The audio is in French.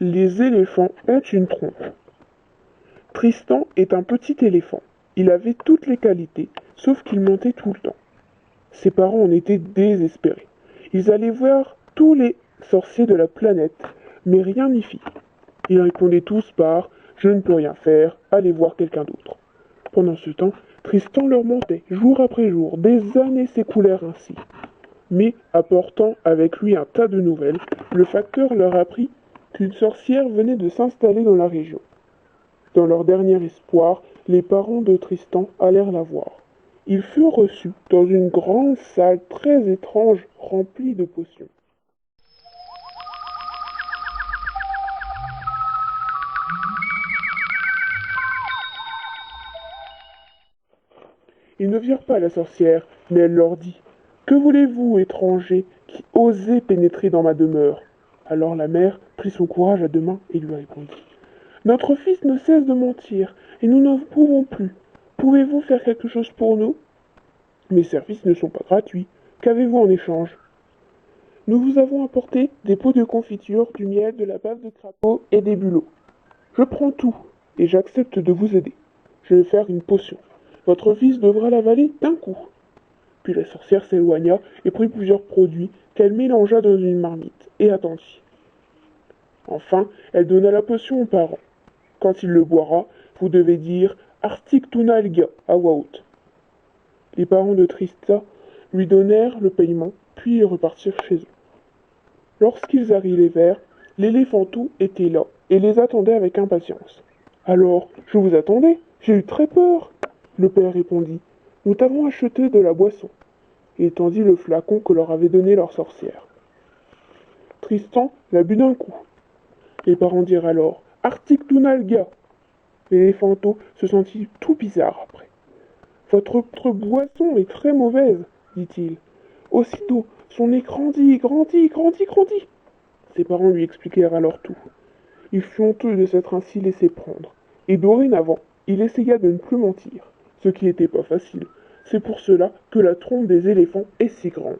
Les éléphants ont une trompe. Tristan est un petit éléphant. Il avait toutes les qualités, sauf qu'il mentait tout le temps. Ses parents en étaient désespérés. Ils allaient voir tous les sorciers de la planète, mais rien n'y fit. Ils répondaient tous par « Je ne peux rien faire, allez voir quelqu'un d'autre ». Pendant ce temps, Tristan leur mentait, jour après jour, des années s'écoulèrent ainsi. Mais, apportant avec lui un tas de nouvelles, le facteur leur apprit qu'une sorcière venait de s'installer dans la région. Dans leur dernier espoir, les parents de Tristan allèrent la voir. Ils furent reçus dans une grande salle très étrange remplie de potions. Ils ne virent pas la sorcière, mais elle leur dit « Que voulez-vous, étrangers, qui osez pénétrer dans ma demeure ?» Alors la mère prit son courage à deux mains et lui répondit « Notre fils ne cesse de mentir, et nous n'en pouvons plus. Pouvez-vous faire quelque chose pour nous ?»« Mes services ne sont pas gratuits. Qu'avez-vous en échange ?»« Nous vous avons apporté des pots de confiture, du miel, de la bave de crapaud et des bulots. Je prends tout, et j'accepte de vous aider. Je vais faire une potion. Votre fils devra l'avaler d'un coup. » Puis la sorcière s'éloigna et prit plusieurs produits qu'elle mélangea dans une marmite et attendit. Enfin, elle donna la potion aux parents. Quand il le boira, vous devez dire Arctic Tunalga à voix haute. Les parents de Tristan lui donnèrent le paiement, puis ils repartirent chez eux. Lorsqu'ils arrivèrent, l'éléphantou était là et les attendait avec impatience. Alors, je vous attendais, j'ai eu très peur. Le père répondit. Nous t'avons acheté de la boisson. Et tendit le flacon que leur avait donné leur sorcière. Tristan la but d'un coup. Les parents dirent alors Arctic Tunalga. L'éléphanto se sentit tout bizarre après. Votre boisson est très mauvaise, dit-il. Aussitôt, son nez grandit. Ses parents lui expliquèrent alors tout. Il fut honteux de s'être ainsi laissé prendre. Et dorénavant, il essaya de ne plus mentir, ce qui n'était pas facile. C'est pour cela que la trompe des éléphants est si grande.